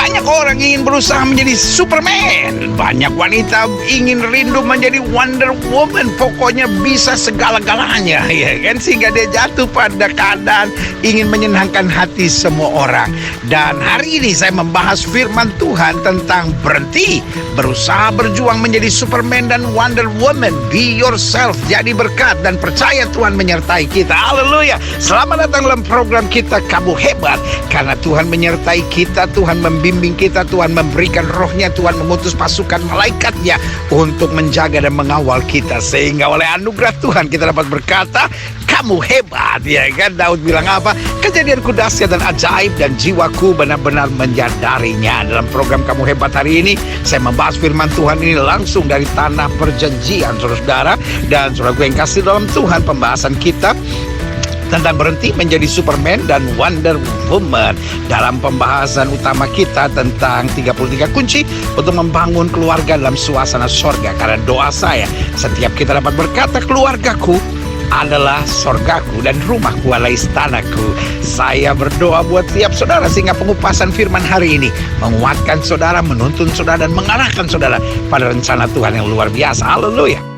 Banyak orang ingin berusaha menjadi Superman. Banyak wanita ingin rindu menjadi Wonder Woman. Pokoknya bisa segala-galanya, ya kan? Sehingga dia jatuh pada keadaan ingin menyenangkan hati semua orang. Dan hari ini saya membahas firman Tuhan tentang berhenti berusaha berjuang menjadi Superman dan Wonder Woman. Be yourself, jadi berkat dan percaya Tuhan menyertai kita. Haleluya. Selamat datang dalam program kita Kamu Hebat. Karena Tuhan menyertai kita, Tuhan membimbing kita, Tuhan memberikan rohnya, Tuhan mengutus pasukan malaikatnya untuk menjaga dan mengawal kita. Sehingga oleh anugerah Tuhan kita dapat berkata, kamu hebat, ya kan? Daud bilang apa? Kejadianku dahsyat dan ajaib dan jiwaku benar-benar menyadarinya. Dalam program Kamu Hebat hari ini, saya membahas firman Tuhan ini langsung dari tanah perjanjian, saudara-saudara. Dan saudara yang kasih dalam Tuhan, pembahasan kita tentang berhenti menjadi Superman dan Wonder Woman. Dalam pembahasan utama kita tentang 33 kunci untuk membangun keluarga dalam suasana sorga. Karena doa saya, setiap kita dapat berkata, keluargaku adalah sorgaku dan rumahku adalah istanaku. Saya berdoa buat tiap saudara sehingga pengupasan firman hari ini menguatkan saudara, menuntun saudara, dan mengarahkan saudara pada rencana Tuhan yang luar biasa. Haleluya.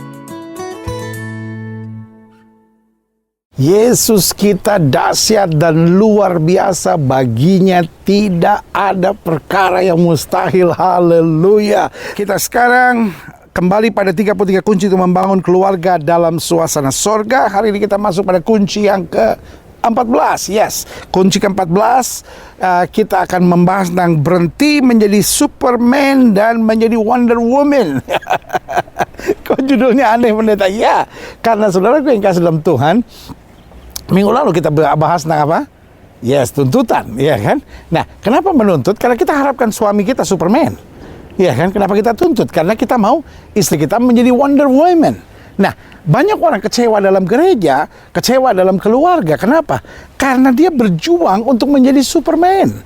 Yesus kita dahsyat dan luar biasa, baginya tidak ada perkara yang mustahil. Haleluya. Kita sekarang kembali pada 33 kunci untuk membangun keluarga dalam suasana sorga. Hari ini kita masuk pada kunci yang ke-14. Yes, kunci ke-14 kita akan membahas tentang berhenti menjadi Superman dan menjadi Wonder Woman. Kok judulnya aneh, pendeta? Ya, karena saudaraku yang kasih dalam Tuhan, minggu lalu kita bahas tentang apa? Yes, tuntutan, ya kan? Nah, kenapa menuntut? Karena kita harapkan suami kita Superman, ya kan? Kenapa kita tuntut? Karena kita mau istri kita menjadi Wonder Woman. Nah, banyak orang kecewa dalam gereja, kecewa dalam keluarga. Kenapa? Karena dia berjuang untuk menjadi Superman,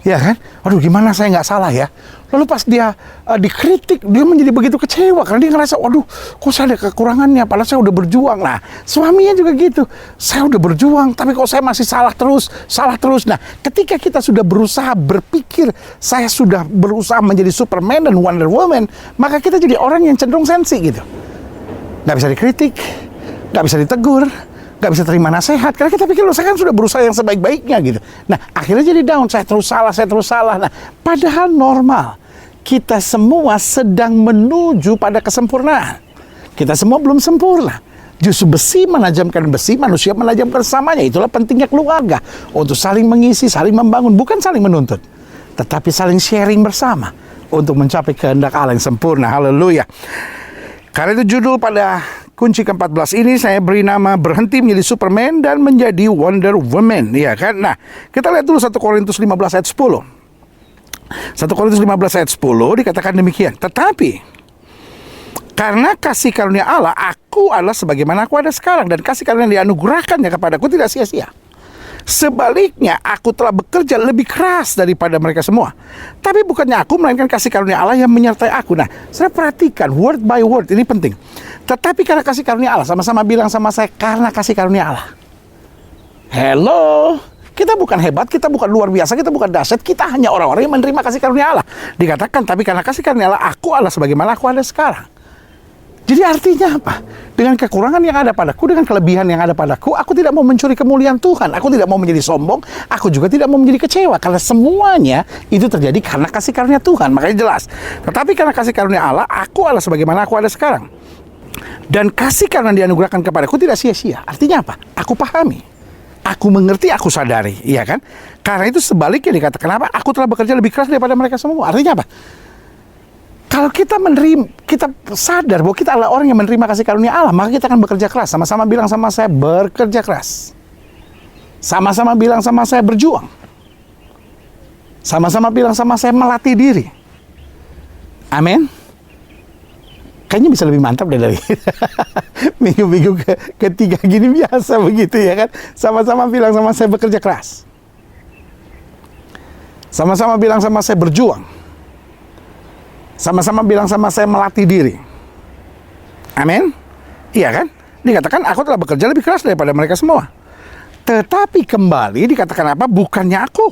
ya kan? Aduh, gimana saya nggak salah ya? Lalu pas dia dikritik, dia menjadi begitu kecewa karena dia ngerasa, waduh, kok saya ada kekurangannya, padahal saya udah berjuang. Nah, suaminya juga gitu, saya udah berjuang, tapi kok saya masih salah terus. Nah, ketika kita sudah berusaha berpikir, saya sudah berusaha menjadi Superman dan Wonder Woman, maka kita jadi orang yang cenderung sensi gitu. Nggak bisa dikritik, nggak bisa ditegur, nggak bisa terima nasihat, karena kita pikir, loh, saya kan sudah berusaha yang sebaik-baiknya gitu. Nah, akhirnya jadi down, saya terus salah. Nah, padahal normal. Kita semua sedang menuju pada kesempurnaan. Kita semua belum sempurna. Justru besi menajamkan besi, manusia menajamkan samanya. Itulah pentingnya keluarga. Untuk saling mengisi, saling membangun. Bukan saling menuntut, tetapi saling sharing bersama untuk mencapai kehendak Allah yang sempurna. Haleluya. Karena itu judul pada kunci ke-14 ini saya beri nama berhenti menjadi Superman dan menjadi Wonder Woman, ya kan? Nah, kita lihat dulu 1 Korintus 15 ayat 10. 1 Korintus 15 ayat 10 dikatakan demikian. Tetapi karena kasih karunia Allah, aku adalah sebagaimana aku ada sekarang, dan kasih karunia yang dianugerahkannya kepadaku tidak sia-sia. Sebaliknya, aku telah bekerja lebih keras daripada mereka semua. Tapi bukannya aku, melainkan kasih karunia Allah yang menyertai aku. Nah, saya perhatikan word by word, ini penting. Tetapi karena kasih karunia Allah, sama-sama bilang sama saya, karena kasih karunia Allah. Hello. Kita bukan hebat, kita bukan luar biasa, kita bukan dahsyat, kita hanya orang-orang yang menerima kasih karunia Allah. Dikatakan, tapi karena kasih karunia Allah, aku adalah sebagaimana aku ada sekarang. Jadi artinya apa? Dengan kekurangan yang ada padaku, dengan kelebihan yang ada padaku, aku tidak mau mencuri kemuliaan Tuhan. Aku tidak mau menjadi sombong, aku juga tidak mau menjadi kecewa. Karena semuanya itu terjadi karena kasih karunia Tuhan, makanya jelas. Tetapi karena kasih karunia Allah, aku adalah sebagaimana aku ada sekarang. Dan kasih karunia dianugerahkan kepadaku tidak sia-sia. Artinya apa? Aku pahami. Aku mengerti, aku sadari, iya kan? Karena itu sebaliknya dikatakan apa? Aku telah bekerja lebih keras daripada mereka semua. Artinya apa? Kalau kita menerima, kita sadar bahwa kita adalah orang yang menerima kasih karunia Allah, maka kita akan bekerja keras. Sama-sama bilang sama saya, bekerja keras. Sama-sama bilang sama saya, berjuang. Sama-sama bilang sama saya, melatih diri. Amin. Kayaknya bisa lebih mantap dari minggu-minggu ketiga gini biasa begitu, ya kan? Sama-sama bilang sama saya, bekerja keras. Sama-sama bilang sama saya, berjuang. Sama-sama bilang sama saya, melatih diri. Amin. Iya kan? Dikatakan aku telah bekerja lebih keras daripada mereka semua. Tetapi kembali dikatakan apa? Bukannya aku.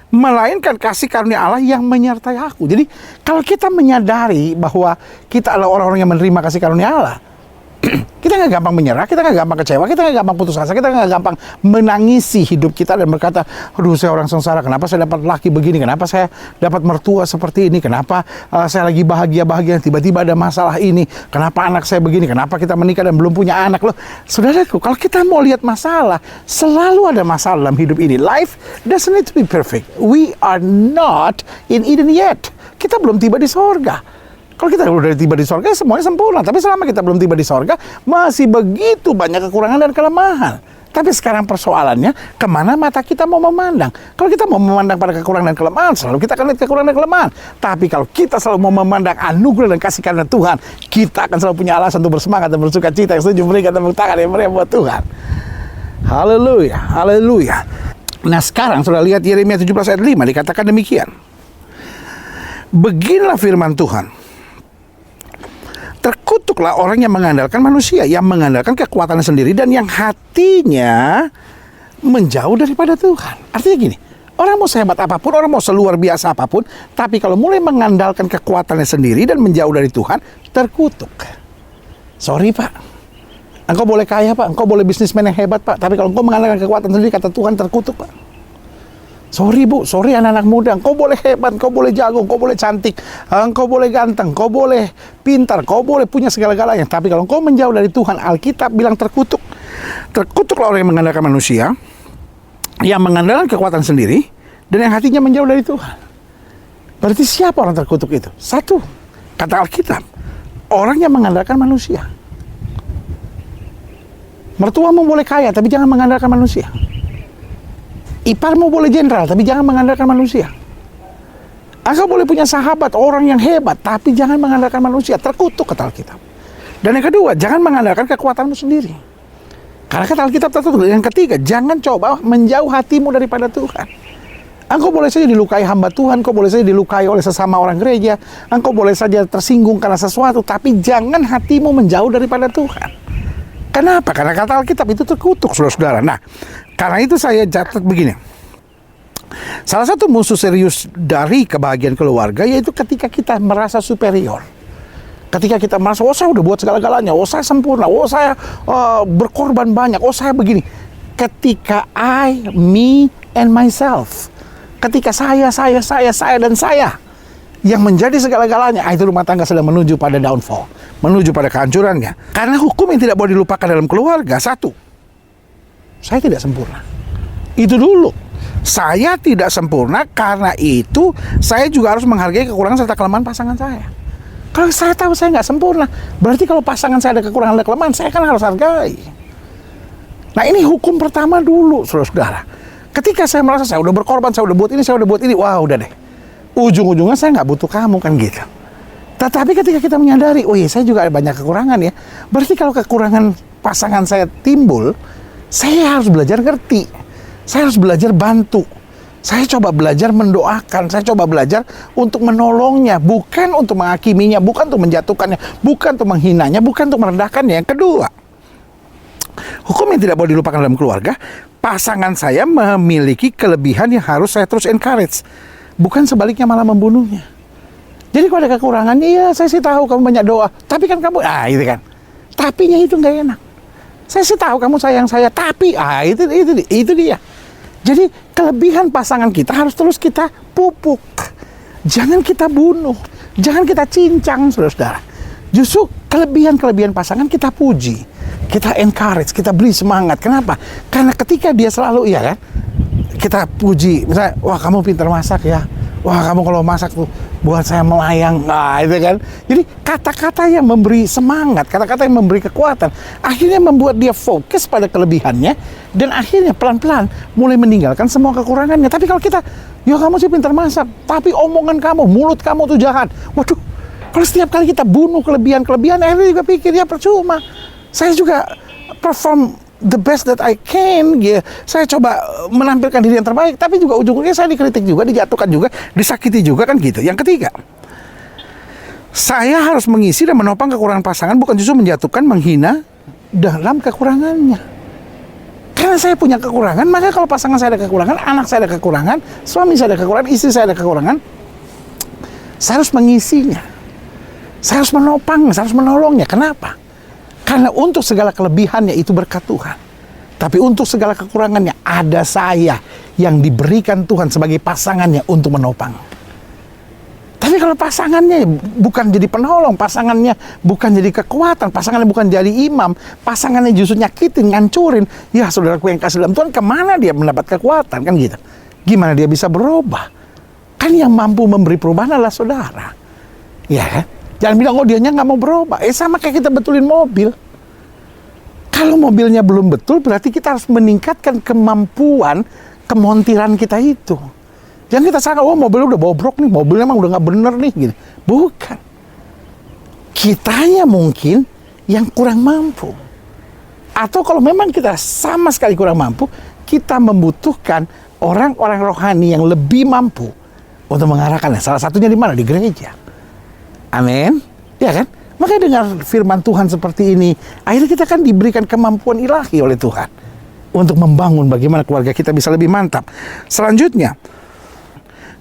melainkan kasih karunia Allah yang menyertai aku. Jadi kalau kita menyadari bahwa kita adalah orang-orang yang menerima kasih karunia Allah, kita nggak gampang menyerah, kita nggak gampang kecewa, kita nggak gampang putus asa, kita nggak gampang menangisi hidup kita dan berkata, aduh saya orang sengsara, kenapa saya dapat laki begini, kenapa saya dapat mertua seperti ini, kenapa saya lagi bahagia-bahagia, tiba-tiba ada masalah ini, kenapa anak saya begini, kenapa kita menikah dan belum punya anak. Loh, saudaraku, kalau kita mau lihat masalah, selalu ada masalah dalam hidup ini. Life doesn't need to be perfect. We are not in Eden yet. Kita belum tiba di sorga. Kalau kita udah tiba di sorga, semuanya sempurna. Tapi selama kita belum tiba di sorga, masih begitu banyak kekurangan dan kelemahan. Tapi sekarang persoalannya, kemana mata kita mau memandang? Kalau kita mau memandang pada kekurangan dan kelemahan, selalu kita akan lihat kekurangan dan kelemahan. Tapi kalau kita selalu mau memandang anugerah dan kasih karunia Tuhan, kita akan selalu punya alasan untuk bersemangat dan bersuka cita. Yang setuju berikan tepuk tangan yang meriah buat Tuhan. Haleluya, haleluya. Nah sekarang sudah lihat Yeremia 17 ayat 5 dikatakan demikian. Beginilah firman Tuhan. Terkutuklah orang yang mengandalkan manusia, yang mengandalkan kekuatannya sendiri, dan yang hatinya menjauh daripada Tuhan. Artinya gini, orang mau sehebat apapun, orang mau seluar biasa apapun, tapi kalau mulai mengandalkan kekuatannya sendiri dan menjauh dari Tuhan, terkutuk. Sorry Pak, engkau boleh kaya Pak, engkau boleh bisnismen yang hebat Pak, tapi kalau engkau mengandalkan kekuatan sendiri, kata Tuhan, terkutuk Pak. Sorry Bu, sorry anak-anak muda, engkau boleh hebat, engkau boleh jago, engkau boleh cantik, engkau boleh ganteng, engkau boleh pintar, engkau boleh punya segala-galanya. Tapi kalau engkau menjauh dari Tuhan, Alkitab bilang terkutuk. Terkutuklah orang yang mengandalkan manusia, yang mengandalkan kekuatan sendiri, dan yang hatinya menjauh dari Tuhan. Berarti siapa orang terkutuk itu? Satu, kata Alkitab, orang yang mengandalkan manusia. Mertuamu boleh kaya, tapi jangan mengandalkan manusia. Iparmu boleh jenderal, tapi jangan mengandalkan manusia. Engkau boleh punya sahabat, orang yang hebat, tapi jangan mengandalkan manusia. Terkutuk kata Alkitab. Dan yang kedua, jangan mengandalkan kekuatanmu sendiri. Karena kata Alkitab tertutup. Yang ketiga, jangan coba menjauh hatimu daripada Tuhan. Engkau boleh saja dilukai hamba Tuhan, engkau boleh saja dilukai oleh sesama orang gereja, engkau boleh saja tersinggung karena sesuatu, tapi jangan hatimu menjauh daripada Tuhan. Kenapa? Karena kata Alkitab itu terkutuk, saudara-saudara. Nah, karena itu saya catat begini. Salah satu musuh serius dari kebahagiaan keluarga yaitu ketika kita merasa superior. Ketika kita merasa, oh saya udah buat segala-galanya, oh saya sempurna, oh saya berkorban banyak, oh saya begini. Ketika I, me, and myself. Ketika saya, dan saya yang menjadi segala-galanya, itu rumah tangga sedang menuju pada downfall, menuju pada kehancurannya. Karena hukum yang tidak boleh dilupakan dalam keluarga, satu, saya tidak sempurna. Itu dulu. Saya tidak sempurna, karena itu saya juga harus menghargai kekurangan serta kelemahan pasangan saya. Kalau saya tahu saya nggak sempurna, berarti kalau pasangan saya ada kekurangan dan kelemahan, saya kan harus hargai. Nah ini hukum pertama dulu, saudara-saudara. Ketika saya merasa saya udah berkorban, saya udah buat ini, saya udah buat ini, wah udah deh. Ujung-ujungnya saya nggak butuh kamu kan gitu. Tetapi ketika kita menyadari, oh iya saya juga ada banyak kekurangan ya. Berarti kalau kekurangan pasangan saya timbul, saya harus belajar ngerti. Saya harus belajar bantu. Saya coba belajar mendoakan. Saya coba belajar untuk menolongnya. Bukan untuk menghakiminya. Bukan untuk menjatuhkannya. Bukan untuk menghinanya. Bukan untuk merendahkannya. Yang kedua, hukum yang tidak boleh dilupakan dalam keluarga, pasangan saya memiliki kelebihan yang harus saya terus encourage. Bukan sebaliknya malah membunuhnya. Jadi kalau ada kekurangannya, ya saya sih tahu kamu banyak doa. Tapi kan kamu, itu kan. Tapinya itu nggak enak. Saya sih tahu kamu sayang saya, tapi itu dia. Jadi kelebihan pasangan kita harus terus kita pupuk. Jangan kita bunuh. Jangan kita cincang, saudara-saudara. Justru kelebihan-kelebihan pasangan kita puji. Kita encourage, kita beri semangat. Kenapa? Karena ketika dia selalu, iya kan, kita puji. Misalnya, wah kamu pintar masak ya. Wah kamu kalau masak tuh buat saya melayang. Nah itu kan. Jadi kata-kata yang memberi semangat, kata-kata yang memberi kekuatan, akhirnya membuat dia fokus pada kelebihannya. Dan akhirnya pelan-pelan mulai meninggalkan semua kekurangannya. Tapi kalau kita, ya kamu sih pintar masak, tapi omongan kamu, mulut kamu tuh jahat. Waduh, kalau setiap kali kita bunuh kelebihan-kelebihan, akhirnya juga pikir, ya percuma. Saya juga perform the best that I can, ya. Saya coba menampilkan diri yang terbaik, tapi juga ujung-ujungnya saya dikritik juga, dijatuhkan juga, disakiti juga kan gitu. Yang ketiga, saya harus mengisi dan menopang kekurangan pasangan, bukan justru menjatuhkan, menghina dalam kekurangannya. Karena saya punya kekurangan, maka kalau pasangan saya ada kekurangan, anak saya ada kekurangan, suami saya ada kekurangan, istri saya ada kekurangan, saya harus mengisinya. Saya harus menopang, saya harus menolongnya. Kenapa? Karena untuk segala kelebihannya itu berkat Tuhan. Tapi untuk segala kekurangannya ada saya yang diberikan Tuhan sebagai pasangannya untuk menopang. Tapi kalau pasangannya bukan jadi penolong, pasangannya bukan jadi kekuatan, pasangannya bukan jadi imam, pasangannya justru nyakitin, ngancurin, ya saudaraku yang kasih dalam Tuhan, kemana dia mendapat kekuatan, kan gitu. Gimana dia bisa berubah? Kan yang mampu memberi perubahan adalah saudara. Ya kan? Jangan bilang, oh dianya nggak mau berubah. Sama kayak kita betulin mobil. Kalau mobilnya belum betul, berarti kita harus meningkatkan kemampuan kemontiran kita itu. Jangan kita sangka, oh mobilnya udah bobrok nih, mobilnya emang udah nggak bener nih, gitu. Bukan. Kitanya mungkin yang kurang mampu. Atau kalau memang kita sama sekali kurang mampu, kita membutuhkan orang-orang rohani yang lebih mampu untuk mengarahkannya. Salah satunya di mana? Di gereja. Amin. Ya kan? Makanya dengar firman Tuhan seperti ini, akhirnya kita kan diberikan kemampuan ilahi oleh Tuhan untuk membangun bagaimana keluarga kita bisa lebih mantap. Selanjutnya,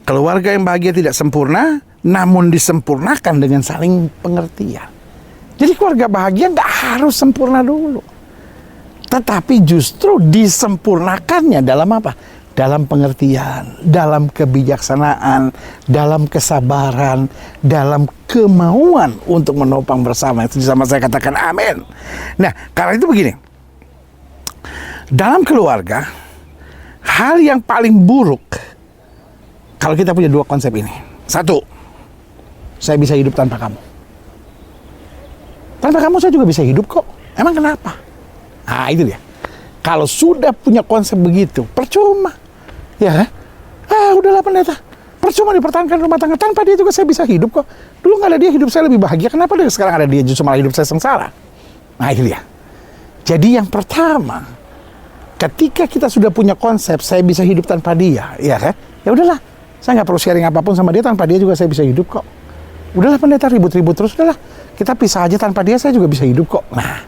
keluarga yang bahagia tidak sempurna, namun disempurnakan dengan saling pengertian. Jadi keluarga bahagia nggak harus sempurna dulu, tetapi justru disempurnakannya dalam apa? Dalam pengertian, dalam kebijaksanaan, dalam kesabaran, dalam kemauan untuk menopang bersama. Itu sama saya katakan amin. Nah, karena itu begini. Dalam keluarga, hal yang paling buruk kalau kita punya dua konsep ini. Satu, saya bisa hidup tanpa kamu. Tanpa kamu saya juga bisa hidup kok. Emang kenapa? Nah, itu dia. Kalau sudah punya konsep begitu, percuma. Ya kan? Udahlah pendeta. Percuma dipertahankan rumah tangga. Tanpa dia juga saya bisa hidup kok. Dulu nggak ada dia, hidup saya lebih bahagia. Kenapa sekarang ada dia justru malah hidup saya sengsara? Nah, itu dia. Jadi yang pertama, ketika kita sudah punya konsep saya bisa hidup tanpa dia, ya kan? Ya udahlah. Saya nggak perlu sharing apapun sama dia, tanpa dia juga saya bisa hidup kok. Udahlah pendeta, ribut-ribut terus, udahlah. Kita pisah aja, tanpa dia saya juga bisa hidup kok. Nah,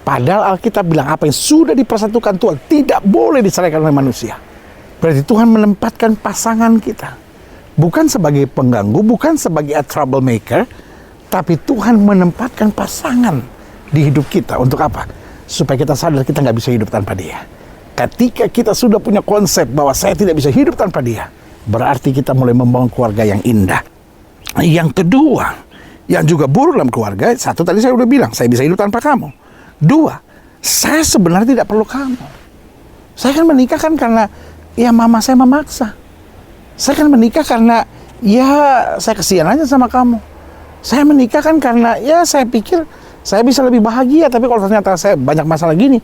padahal Alkitab bilang apa yang sudah dipersatukan Tuhan tidak boleh diceraikan oleh manusia. Berarti Tuhan menempatkan pasangan kita bukan sebagai pengganggu, bukan sebagai a troublemaker, tapi Tuhan menempatkan pasangan di hidup kita untuk apa? Supaya kita sadar kita nggak bisa hidup tanpa dia. Ketika kita sudah punya konsep bahwa saya tidak bisa hidup tanpa dia, berarti kita mulai membangun keluarga yang indah. Yang kedua, yang juga buruk dalam keluarga, satu tadi saya udah bilang, saya bisa hidup tanpa kamu. Dua, saya sebenarnya tidak perlu kamu. Saya kan menikah kan karena ya mama saya memaksa. Saya kan menikah karena ya saya kesian aja sama kamu. Saya menikah kan karena ya saya pikir saya bisa lebih bahagia. Tapi kalau ternyata saya banyak masalah gini,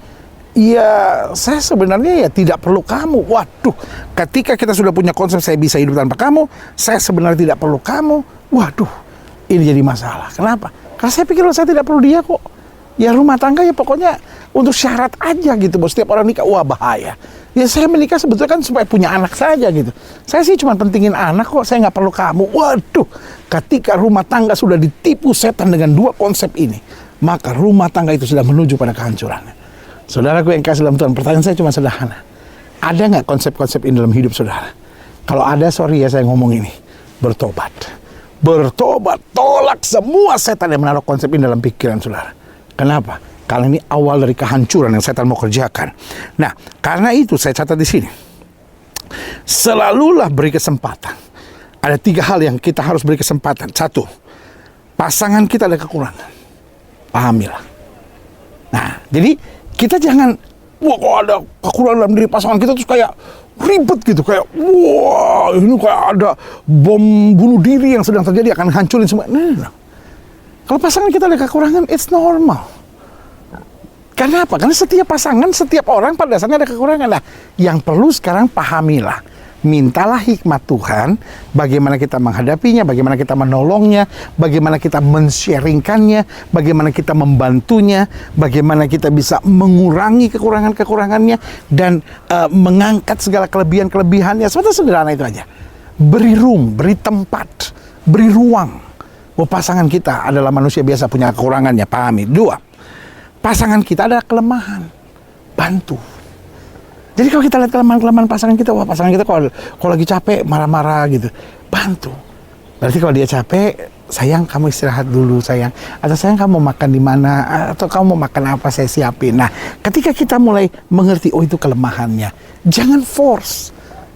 ya saya sebenarnya ya tidak perlu kamu. Waduh, ketika kita sudah punya konsep saya bisa hidup tanpa kamu, saya sebenarnya tidak perlu kamu. Waduh, ini jadi masalah. Kenapa? Karena saya pikir saya tidak perlu dia kok. Ya rumah tangga ya pokoknya untuk syarat aja gitu. Bos, setiap orang nikah, wah bahaya. Ya saya menikah sebetulnya kan supaya punya anak saja gitu. Saya sih cuma pentingin anak kok, saya nggak perlu kamu. Waduh, ketika rumah tangga sudah ditipu setan dengan dua konsep ini, maka rumah tangga itu sudah menuju pada kehancuran. Saudaraku yang kasih dalam Tuhan, pertanyaan saya cuma sederhana. Ada nggak konsep-konsep ini dalam hidup saudara? Kalau ada, sorry ya saya ngomong ini. Bertobat. Bertobat, tolak semua setan yang menaruh konsep ini dalam pikiran saudara. Kenapa? Karena ini awal dari kehancuran yang setan mau kerjakan. Nah, karena itu saya catat di sini. Selalulah beri kesempatan. Ada 3 hal yang kita harus beri kesempatan. 1, pasangan kita ada kekurangan. Pahamilah. Nah, jadi kita jangan, wah kok ada kekurangan dalam diri pasangan kita terus kayak ribet gitu. Kayak, wah ini kayak ada bom bunuh diri yang sedang terjadi akan hancurin semua. Nah. Kalau pasangan kita ada kekurangan, it's normal. Kenapa? Karena setiap pasangan, setiap orang pada dasarnya ada kekurangan. Nah, yang perlu sekarang pahamilah. Mintalah hikmat Tuhan, bagaimana kita menghadapinya, bagaimana kita menolongnya, bagaimana kita men-sharingkannya, bagaimana kita membantunya, bagaimana kita bisa mengurangi kekurangan-kekurangannya, dan mengangkat segala kelebihan-kelebihannya. Sebenarnya sederhana itu aja. Beri room, beri tempat, beri ruang. Oh, pasangan kita adalah manusia biasa, punya kekurangannya, pahami. 2, pasangan kita ada kelemahan, bantu. Jadi kalau kita lihat kelemahan-kelemahan pasangan kita, wah pasangan kita kalau lagi capek, marah-marah gitu, bantu. Berarti kalau dia capek, sayang kamu istirahat dulu sayang. Atau sayang kamu mau makan di mana? Atau kamu mau makan apa saya siapin. Nah, ketika kita mulai mengerti, oh itu kelemahannya, jangan force.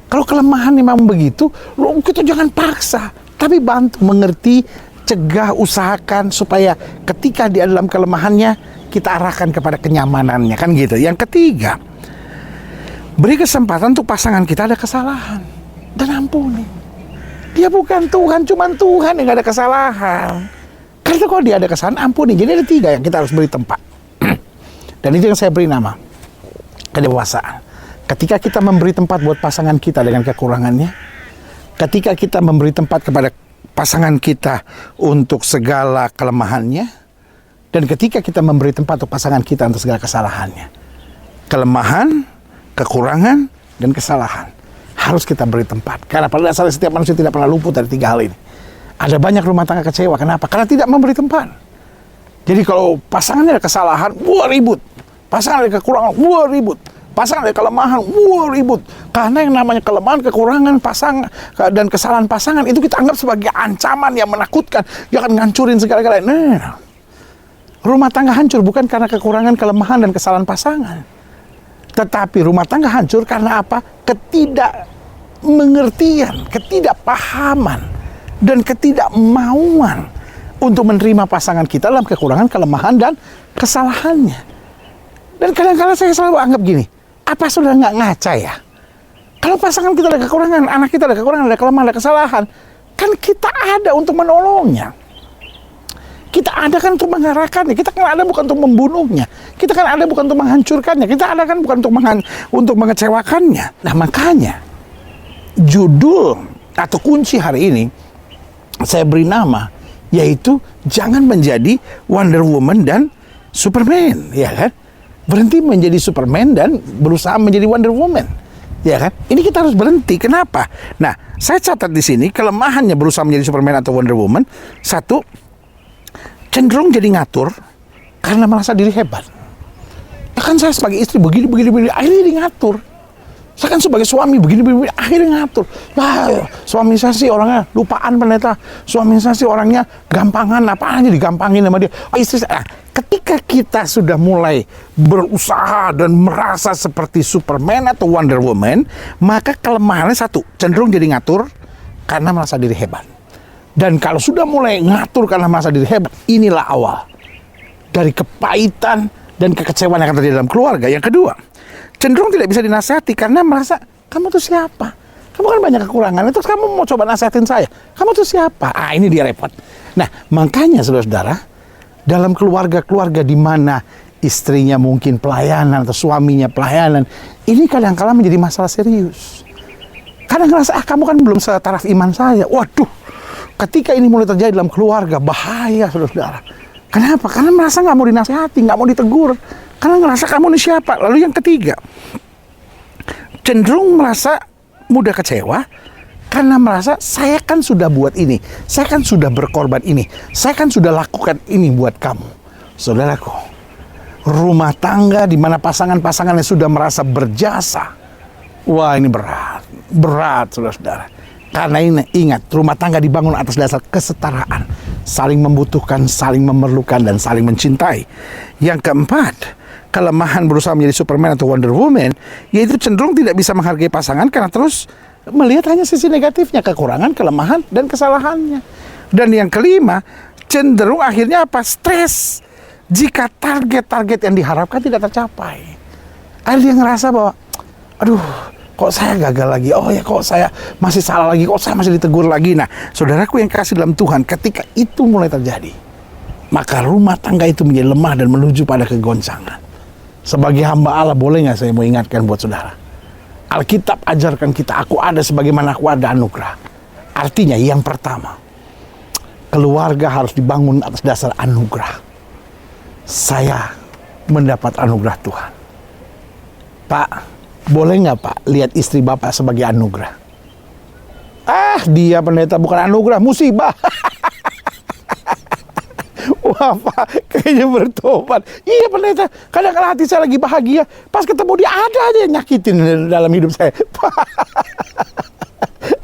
Kalau kelemahan memang begitu, kita jangan paksa. Tapi bantu, mengerti, cegah, usahakan supaya ketika dia dalam kelemahannya, kita arahkan kepada kenyamanannya. Kan gitu. Yang ketiga, beri kesempatan untuk pasangan kita ada kesalahan. Dan ampuni. Dia bukan Tuhan, cuma Tuhan yang gak ada kesalahan. Karena kalau dia ada kesalahan, ampuni. Jadi ada 3 yang kita harus beri tempat. Dan itu yang saya beri nama kedewasaan. Ketika kita memberi tempat buat pasangan kita dengan kekurangannya, ketika kita memberi tempat kepada pasangan kita untuk segala kelemahannya, dan ketika kita memberi tempat untuk pasangan kita untuk segala kesalahannya. Kelemahan, kekurangan, dan kesalahan harus kita beri tempat. Karena pada dasarnya setiap manusia tidak pernah luput dari 3 hal ini. Ada banyak rumah tangga kecewa. Kenapa? Karena tidak memberi tempat. Jadi kalau pasangannya ada kesalahan, wah ribut. Pasangan ada kekurangan, wah ribut. Pasangan ada kelemahan, wah ribut. Karena yang namanya kelemahan, kekurangan pasangan dan kesalahan pasangan itu kita anggap sebagai ancaman yang menakutkan, yang akan ngancurin segala-galanya. Nah, rumah tangga hancur bukan karena kekurangan, kelemahan, dan kesalahan pasangan. Tetapi rumah tangga hancur karena apa? Ketidakmengertian, ketidakpahaman, dan ketidakmauan untuk menerima pasangan kita dalam kekurangan, kelemahan, dan kesalahannya. Dan kadang-kadang saya selalu anggap gini, apa sudah nggak ngaca ya? Kalau pasangan kita ada kekurangan, anak kita ada kekurangan, ada kelemahan, ada kesalahan, kan kita ada untuk menolongnya. Kita ada kan untuk mengarahkannya. Kita kan ada bukan untuk membunuhnya. Kita kan ada bukan untuk menghancurkannya. Kita ada kan bukan untuk mengecewakannya. Nah makanya judul atau kunci hari ini saya beri nama, yaitu jangan menjadi Wonder Woman dan Superman, ya kan? Berhenti menjadi Superman dan berusaha menjadi Wonder Woman, ya kan? Ini kita harus berhenti. Kenapa? Nah, saya catat di sini kelemahannya berusaha menjadi Superman atau Wonder Woman. 1, cenderung jadi ngatur karena merasa diri hebat. Ya kan saya sebagai istri begini, akhirnya jadi ngatur. Saya kan sebagai suami begini, akhirnya ngatur. Nah, suami saya sih orangnya lupaan pendeta. Suami saya sih orangnya gampangan, apa aja digampangin sama dia. Oh, istri saya. Nah, ketika kita sudah mulai berusaha dan merasa seperti Superman atau Wonder Woman, maka kelemahannya 1, cenderung jadi ngatur karena merasa diri hebat. Dan kalau sudah mulai ngatur karena merasa diri hebat, inilah awal dari kepahitan dan kekecewaan yang akan terjadi dalam keluarga. Yang kedua, cenderung tidak bisa dinasihati karena merasa, kamu tuh siapa? Kamu kan banyak kekurangan, terus kamu mau coba nasihatin saya? Kamu tuh siapa? Ini dia repot. Nah, makanya saudara-saudara, dalam keluarga-keluarga di mana istrinya mungkin pelayanan atau suaminya pelayanan, ini kadang-kala menjadi masalah serius. Kadang ngerasa, kamu kan belum setaraf iman saya. Waduh, ketika ini mulai terjadi dalam keluarga, bahaya saudara-saudara. Kenapa? Karena merasa nggak mau dinasihati, nggak mau ditegur. Karena ngerasa kamu ini siapa. Lalu yang ketiga, cenderung merasa mudah kecewa karena merasa saya kan sudah buat ini, saya kan sudah berkorban ini, saya kan sudah lakukan ini buat kamu. Saudaraku, rumah tangga di mana pasangan-pasangannya sudah merasa berjasa, wah ini berat saudara-saudara. Karena ini, ingat, rumah tangga dibangun atas dasar kesetaraan, saling membutuhkan, saling memerlukan, dan saling mencintai. Yang keempat, kelemahan berusaha menjadi Superman atau Wonder Woman, yaitu cenderung tidak bisa menghargai pasangan karena terus melihat hanya sisi negatifnya, kekurangan, kelemahan, dan kesalahannya. Dan yang kelima, cenderung akhirnya apa? Stres jika target-target yang diharapkan tidak tercapai. Akhirnya dia ngerasa bahwa, aduh, kok saya gagal lagi? Oh ya, kok saya masih salah lagi? Kok saya masih ditegur lagi? Nah, saudaraku yang kasih dalam Tuhan, ketika itu mulai terjadi, maka rumah tangga itu menjadi lemah dan menuju pada kegoncangan. Sebagai hamba Allah, boleh nggak saya mau ingatkan buat saudara? Alkitab ajarkan kita, aku ada sebagaimana aku ada anugerah. Artinya yang pertama, keluarga harus dibangun atas dasar anugerah. Saya mendapat anugerah Tuhan. Pak, boleh nggak Pak lihat istri Bapak sebagai anugerah? Dia pendeta bukan anugerah, musibah. Wah Pak, kayaknya bertobat. Iya pendeta, kadang-kadang hati saya lagi bahagia, pas ketemu dia ada aja yang nyakitin dalam hidup saya.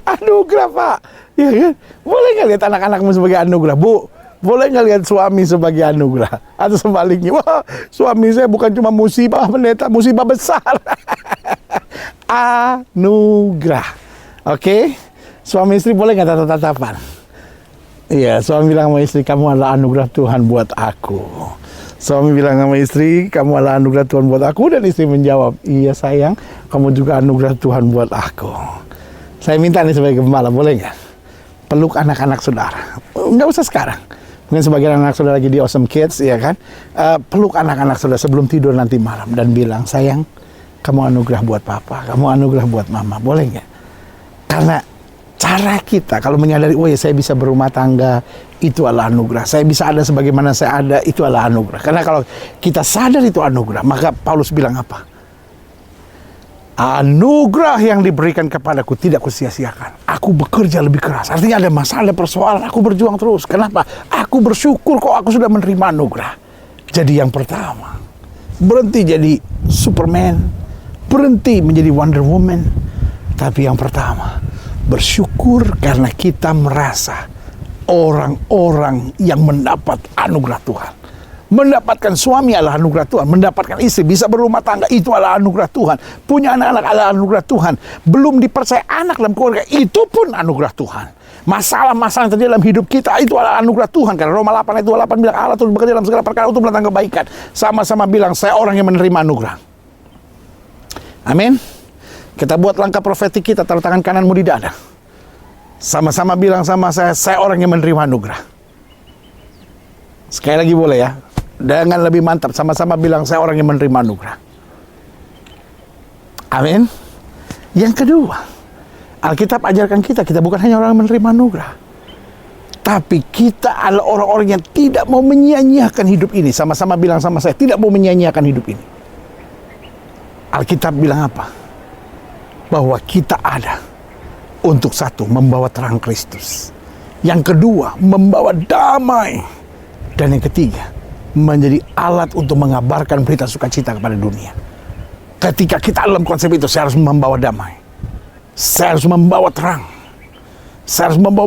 Anugerah Pak, ya kan? Boleh nggak lihat anak-anakmu sebagai anugerah, Bu? Boleh nggak lihat suami sebagai anugerah? Atau sebaliknya, wah suami saya bukan cuma musibah pendeta, musibah besar. Anugerah. Oke, suami istri boleh nggak tatap-tatapan? Iya, suami bilang sama istri, kamu adalah anugerah Tuhan buat aku. Suami bilang sama istri, kamu adalah anugerah Tuhan buat aku. Dan istri menjawab, iya sayang, kamu juga anugerah Tuhan buat aku. Saya minta nih sebagai gembala, boleh nggak? Peluk anak-anak saudara. Nggak usah sekarang. Mungkin sebagian anak saudara lagi di Awesome Kids, ya kan? Peluk anak-anak saudara sebelum tidur nanti malam. Dan bilang, sayang, kamu anugerah buat papa, kamu anugerah buat mama. Boleh nggak? Karena cara kita kalau menyadari, oh ya saya bisa berumah tangga, itu adalah anugerah. Saya bisa ada sebagaimana saya ada, itu adalah anugerah. Karena kalau kita sadar itu anugerah, maka Paulus bilang apa? Anugerah yang diberikan kepadaku tidak kusia-siakan. Aku bekerja lebih keras. Artinya ada masalah, ada persoalan, aku berjuang terus. Kenapa? Aku bersyukur kok aku sudah menerima anugerah. Jadi yang pertama, berhenti jadi Superman, berhenti menjadi Wonder Woman. Tapi yang pertama, bersyukur karena kita merasa orang-orang yang mendapat anugerah Tuhan. Mendapatkan suami adalah anugerah Tuhan. Mendapatkan istri, bisa berumah tangga, itu adalah anugerah Tuhan. Punya anak-anak adalah anugerah Tuhan. Belum dipercaya anak dalam keluarga, itu pun anugerah Tuhan. Masalah-masalah yang terjadi dalam hidup kita, itu adalah anugerah Tuhan. Karena Roma 8 ayat 28 bilang, Allah turut bekerja dalam segala perkara untuk mendatangkan kebaikan. Sama-sama bilang, saya orang yang menerima anugerah. Amin. Kita buat langkah profetik kita, taruh tangan kananmu di dada. Sama-sama bilang sama saya orang yang menerima anugerah. Sekali lagi boleh ya? Dengan lebih mantap, sama-sama bilang saya orang yang menerima anugerah. Amin. Yang kedua, Alkitab ajarkan kita bukan hanya orang yang menerima anugerah, tapi kita adalah orang-orang yang tidak mau menyia-nyiakan hidup ini. Sama-sama bilang sama saya, tidak mau menyia-nyiakan hidup ini. Alkitab bilang apa? Bahwa kita ada untuk satu, membawa terang Kristus. Yang kedua, membawa damai. Dan yang ketiga, menjadi alat untuk mengabarkan berita sukacita kepada dunia. Ketika kita dalam konsep itu, saya harus membawa damai. Saya harus membawa terang. Saya harus membawa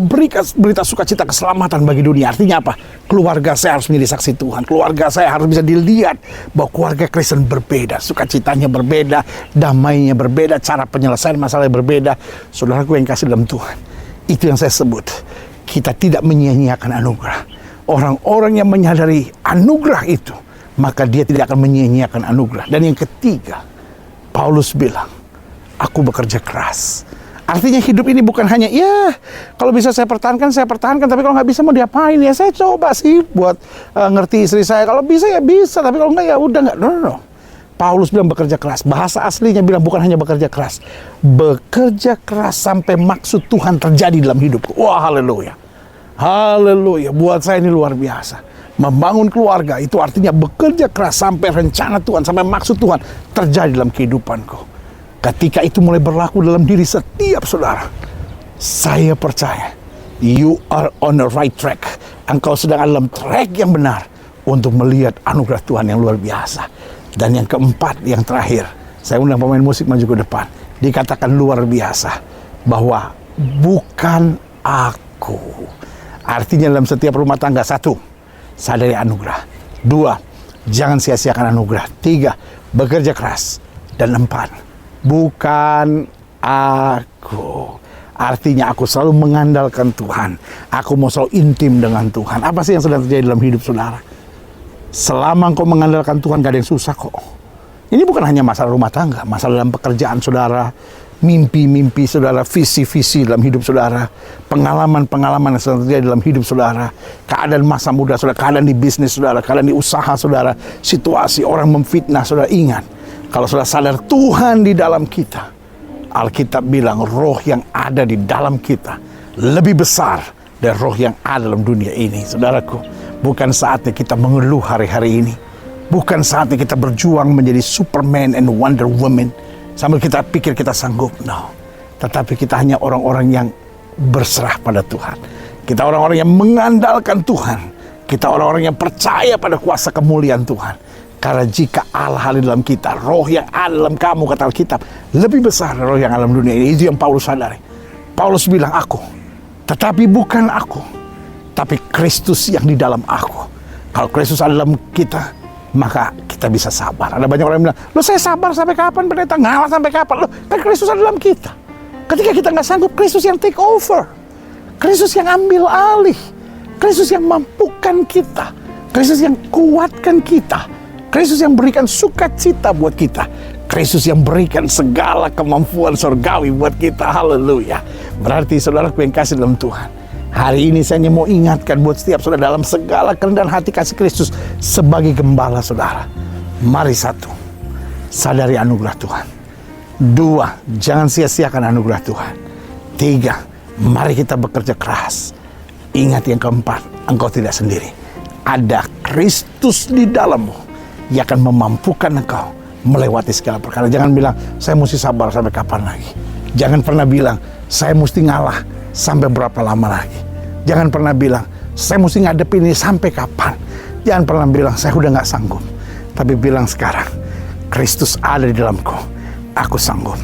berita sukacita keselamatan bagi dunia. Artinya apa? Keluarga saya harus menjadi saksi Tuhan. Keluarga saya harus bisa dilihat bahwa keluarga Kristen berbeda. Sukacitanya berbeda, damainya berbeda, cara penyelesaian masalahnya berbeda. Saudaraku yang kasih dalam Tuhan, itu yang saya sebut, kita tidak menyia-nyiakan anugerah. Orang-orang yang menyadari anugerah itu, maka dia tidak akan menyia-nyiakan anugerah. Dan yang ketiga, Paulus bilang, aku bekerja keras. Artinya hidup ini bukan hanya, ya kalau bisa saya pertahankan, tapi kalau nggak bisa mau diapain ya, saya coba sih buat ngerti istri saya. Kalau bisa ya bisa, tapi kalau nggak ya udah nggak. No. Paulus bilang bekerja keras. Bahasa aslinya bilang bukan hanya bekerja keras, bekerja keras sampai maksud Tuhan terjadi dalam hidupku. Wah, haleluya. Haleluya. Buat saya ini luar biasa. Membangun keluarga itu artinya bekerja keras sampai rencana Tuhan, sampai maksud Tuhan terjadi dalam kehidupanku. Ketika itu mulai berlaku dalam diri setiap saudara, saya percaya you are on the right track. Engkau sedang dalam track yang benar untuk melihat anugerah Tuhan yang luar biasa. Dan yang keempat, yang terakhir, saya undang pemain musik maju ke depan. Dikatakan luar biasa bahwa bukan aku. Artinya dalam setiap rumah tangga, satu, sadari anugerah. Dua, jangan sia-siakan anugerah. Tiga, bekerja keras. Dan empat, bukan aku. Artinya aku selalu mengandalkan Tuhan. Aku mau selalu intim dengan Tuhan. Apa sih yang sedang terjadi dalam hidup saudara? Selama engkau mengandalkan Tuhan, gak ada yang susah kok. Ini bukan hanya masalah rumah tangga, masalah dalam pekerjaan saudara, mimpi-mimpi saudara, visi-visi dalam hidup saudara, pengalaman-pengalaman yang sedang terjadi dalam hidup saudara, keadaan masa muda saudara, keadaan di bisnis saudara, keadaan di usaha saudara, situasi orang memfitnah saudara. Ingat, kalau saudara sadar Tuhan di dalam kita, Alkitab bilang roh yang ada di dalam kita lebih besar dari roh yang ada dalam dunia ini. Saudaraku, bukan saatnya kita mengeluh hari-hari ini. Bukan saatnya kita berjuang menjadi Superman and Wonder Woman sambil kita pikir kita sanggup. No. Tetapi kita hanya orang-orang yang berserah pada Tuhan. Kita orang-orang yang mengandalkan Tuhan. Kita orang-orang yang percaya pada kuasa kemuliaan Tuhan. Karena jika Allah ada dalam kita, roh yang ada dalam kamu, kata Alkitab, lebih besar roh yang ada dalam dunia ini. Itu yang Paulus sadari. Paulus bilang, aku, tetapi bukan aku, tapi Kristus yang di dalam aku. Kalau Kristus ada dalam kita, maka kita bisa sabar. Ada banyak orang yang bilang, loh saya sabar sampai kapan pendeta? Ngalah sampai kapan? Loh kan Kristus ada dalam kita. Ketika kita nggak sanggup, Kristus yang take over. Kristus yang ambil alih. Kristus yang mampukan kita. Kristus yang kuatkan kita. Kristus yang berikan sukacita buat kita. Kristus yang berikan segala kemampuan surgawi buat kita. Haleluya. Berarti saudaraku yang kasih dalam Tuhan, hari ini saya hanya mau ingatkan buat setiap saudara dalam segala kerendahan hati kasih Kristus sebagai gembala saudara. Mari satu, sadari anugerah Tuhan. Dua, jangan sia-siakan anugerah Tuhan. Tiga, mari kita bekerja keras. Ingat yang keempat, engkau tidak sendiri. Ada Kristus di dalammu yang akan memampukan engkau melewati segala perkara. Jangan bilang, saya mesti sabar sampai kapan lagi. Jangan pernah bilang, saya mesti ngalah sampai berapa lama lagi. Jangan pernah bilang, saya mesti ngadepin ini sampai kapan. Jangan pernah bilang, saya udah gak sanggup. Tapi bilang sekarang, Kristus ada di dalamku, aku sanggup.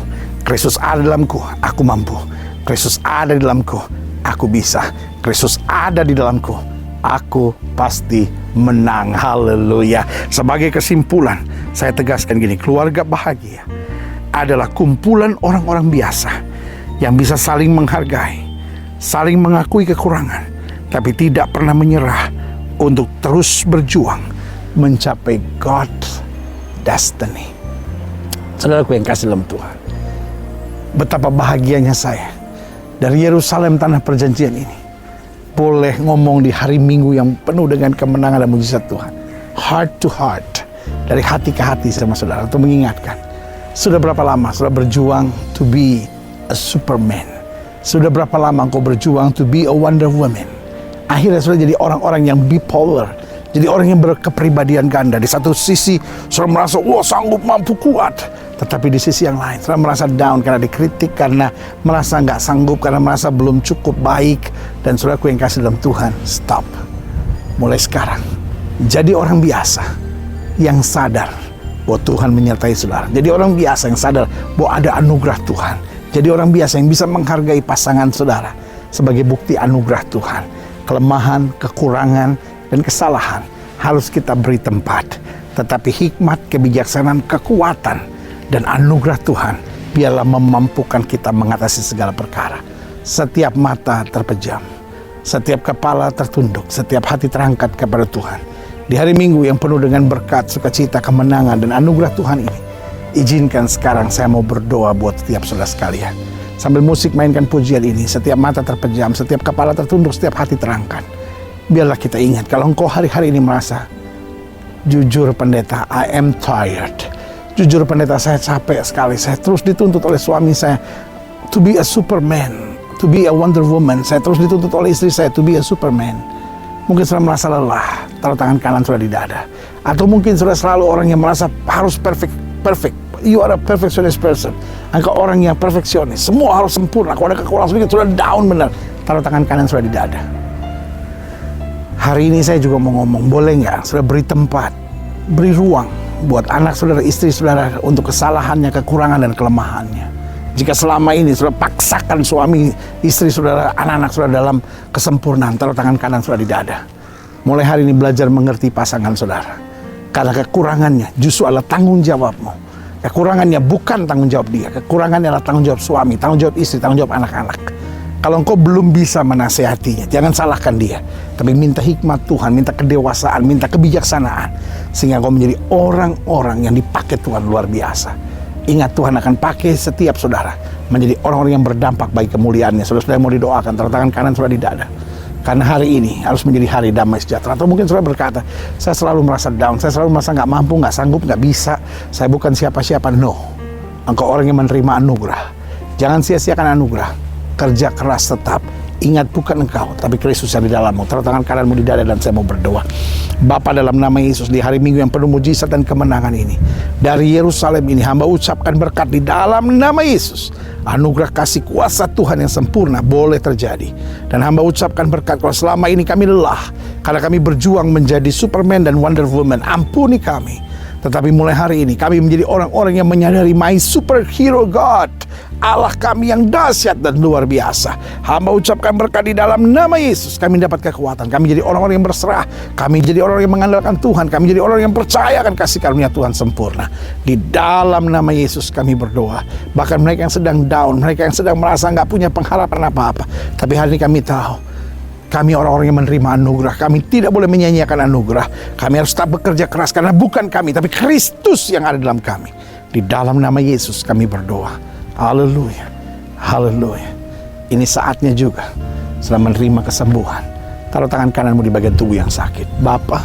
Kristus ada di dalamku, aku mampu. Kristus ada di dalamku, aku bisa. Kristus ada di dalamku, aku pasti menang. Haleluya. Sebagai kesimpulan, saya tegaskan gini, keluarga bahagia adalah kumpulan orang-orang biasa yang bisa saling menghargai, saling mengakui kekurangan, tapi tidak pernah menyerah untuk terus berjuang mencapai God's destiny. Saudaraku yang kasih dalam Tuhan, betapa bahagianya saya dari Yerusalem tanah perjanjian ini boleh ngomong di hari Minggu yang penuh dengan kemenangan dan mujizat Tuhan. Heart to heart, dari hati ke hati sama saudara, untuk mengingatkan, sudah berapa lama saudara berjuang to be a superman? Sudah berapa lama engkau berjuang to be a Wonder Woman? Akhirnya sudah jadi orang-orang yang bipolar, jadi orang yang berkepribadian ganda. Di satu sisi sudah merasa wah sanggup, mampu, kuat, tetapi di sisi yang lain sudah merasa down karena dikritik, karena merasa nggak sanggup, karena merasa belum cukup baik. Dan saudaraku yang kasih dalam Tuhan, stop. Mulai sekarang jadi orang biasa yang sadar bahwa Tuhan menyertai saudara. Jadi orang biasa yang sadar bahwa ada anugerah Tuhan. Jadi orang biasa yang bisa menghargai pasangan saudara sebagai bukti anugerah Tuhan. Kelemahan, kekurangan, dan kesalahan harus kita beri tempat. Tetapi hikmat, kebijaksanaan, kekuatan, dan anugerah Tuhan biarlah memampukan kita mengatasi segala perkara. Setiap mata terpejam, setiap kepala tertunduk, setiap hati terangkat kepada Tuhan. Di hari Minggu yang penuh dengan berkat, sukacita, kemenangan, dan anugerah Tuhan ini, izinkan sekarang saya mau berdoa buat setiap saudara sekalian. Sambil musik mainkan pujian ini, setiap mata terpejam, setiap kepala tertunduk, setiap hati terangkat. Biarlah kita ingat, kalau engkau hari-hari ini merasa, jujur pendeta, I am tired. Jujur pendeta, saya capek sekali. Saya terus dituntut oleh suami saya to be a superman, to be a Wonder Woman. Saya terus dituntut oleh istri saya to be a superman. Mungkin sudah merasa lelah, taruh tangan kanan sudah di dada. Atau mungkin sudah selalu orang yang merasa harus perfect. You are a perfectionist person. Engkau orang yang perfeksionis, semua harus sempurna. Kalau ada kekurangan sedikit sudah down benar, taruh tangan kanan sudah di dada. Hari ini saya juga mau ngomong, boleh nggak sudah beri tempat, beri ruang buat anak saudara, istri saudara untuk kesalahannya, kekurangan, dan kelemahannya. Jika selama ini sudah paksakan suami, istri saudara, anak-anak saudara dalam kesempurnaan, taruh tangan kanan saudara di dada. Mulai hari ini belajar mengerti pasangan saudara. Karena kekurangannya justru adalah tanggung jawabmu. Kekurangannya bukan tanggung jawab dia. Kekurangannya adalah tanggung jawab suami, tanggung jawab istri, tanggung jawab anak-anak. Kalau engkau belum bisa menasehatinya, jangan salahkan dia. Tapi minta hikmat Tuhan, minta kedewasaan, minta kebijaksanaan. Sehingga engkau menjadi orang-orang yang dipakai Tuhan luar biasa. Ingat, Tuhan akan pakai setiap saudara menjadi orang-orang yang berdampak bagi kemuliaannya. Saudara-saudara yang mau didoakan, taruh tangan kanan saudara di dada. Karena hari ini harus menjadi hari damai sejahtera. Atau mungkin saudara berkata, saya selalu merasa down, saya selalu merasa nggak mampu, nggak sanggup, nggak bisa. Saya bukan siapa-siapa. No, engkau orang yang menerima anugerah. Jangan sia-siakan anugerah. Kerja keras tetap. Ingat, bukan engkau, tapi Kristus yang di dalammu. Taruh tangan kananmu di dada dan saya mau berdoa. Bapa, dalam nama Yesus, di hari Minggu yang penuh mujizat dan kemenangan ini, dari Yerusalem ini hamba ucapkan berkat di dalam nama Yesus. Anugerah kasih kuasa Tuhan yang sempurna boleh terjadi. Dan hamba ucapkan berkat, kalau selama ini kami lelah, Karena kami berjuang menjadi Superman dan Wonder Woman. Ampuni kami. Tetapi mulai hari ini kami menjadi orang-orang yang menyadari my superhero God, Allah kami yang dahsyat dan luar biasa. Hamba ucapkan berkat di dalam nama Yesus. Kami dapat kekuatan. Kami jadi orang-orang yang berserah. Kami jadi orang yang mengandalkan Tuhan. Kami jadi orang yang percaya akan kasih karunia Tuhan sempurna. Di dalam nama Yesus kami berdoa. Bahkan mereka yang sedang down, mereka yang sedang merasa nggak punya pengharapan apa-apa, tapi hari ini kami tahu kami orang-orang yang menerima anugerah. Kami tidak boleh menyanyiakan anugerah. Kami harus tetap bekerja keras, karena bukan kami, tapi Kristus yang ada dalam kami. Di dalam nama Yesus kami berdoa. Haleluya. Haleluya. Ini saatnya juga setelah menerima kesembuhan, taruh tangan kananmu di bagian tubuh yang sakit. Bapa,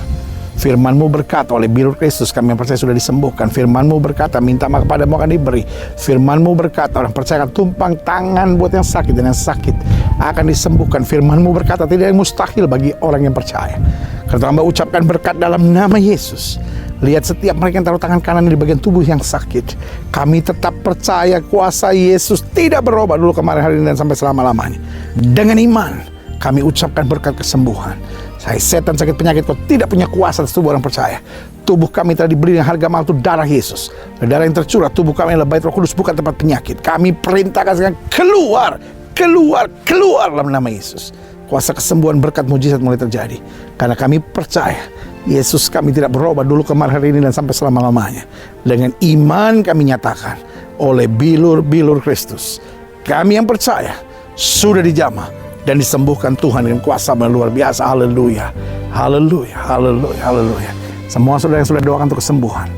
firman-Mu berkata, oleh bilur Kristus kami yang percaya sudah disembuhkan. Firman-Mu berkata, minta kepadamu akan diberi. Firman-Mu berkata, orang percaya akan tumpang tangan buat yang sakit, dan yang sakit akan disembuhkan. Firman-Mu berkata, tidak yang mustahil bagi orang yang percaya. Karena hamba ucapkan berkat dalam nama Yesus. Lihat setiap mereka yang taruh tangan kanan di bagian tubuh yang sakit. Kami tetap percaya kuasa Yesus tidak berubah dulu, kemarin, hari ini, dan sampai selama-lamanya. Dengan iman kami ucapkan berkat kesembuhan. Saya setan sakit penyakit, kau tidak punya kuasa atas tubuh orang percaya. Tubuh kami telah dibeli dengan harga mahal, itu darah Yesus. Darah yang tercurah, tubuh kami adalah bait Roh Kudus, bukan tempat penyakit. Kami perintahkan sekarang keluar, keluar, keluar dalam nama Yesus. Kuasa kesembuhan, berkat, mujizat mulai terjadi. Karena kami percaya Yesus kami tidak berubah dulu, kemarin, hari ini, dan sampai selama-lamanya. Dengan iman kami nyatakan, oleh bilur-bilur Kristus, kami yang percaya sudah dijamah dan disembuhkan Tuhan dengan kuasa yang luar biasa. Haleluya, haleluya, haleluya, haleluya. Semua saudara yang sudah doakan untuk kesembuhan,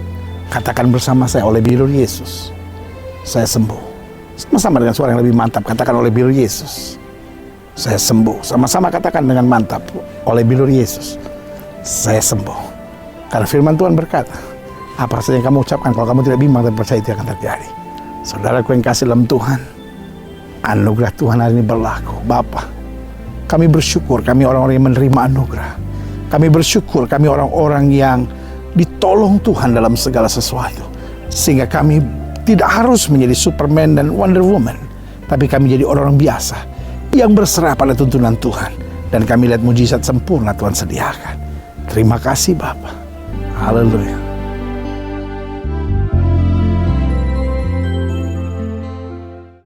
katakan bersama saya, oleh bilur Yesus saya sembuh. Sama-sama dengan suara yang lebih mantap, katakan, oleh bilur Yesus saya sembuh. Sama-sama katakan dengan mantap, oleh bilur Yesus saya sembuh. Karena firman Tuhan berkata, apa saja yang kamu ucapkan, kalau kamu tidak bimbang dan percaya, itu akan terjadi. Saudaraku yang kasih dalam Tuhan, anugerah Tuhan hari ini berlaku. Bapa, kami bersyukur kami orang-orang yang menerima anugerah. Kami bersyukur kami orang-orang yang ditolong Tuhan dalam segala sesuatu, sehingga kami tidak harus menjadi Superman dan Wonder Woman, tapi kami jadi orang-orang biasa yang berserah pada tuntunan Tuhan, dan kami lihat mujizat sempurna Tuhan sediakan. Terima kasih Bapa. Haleluya.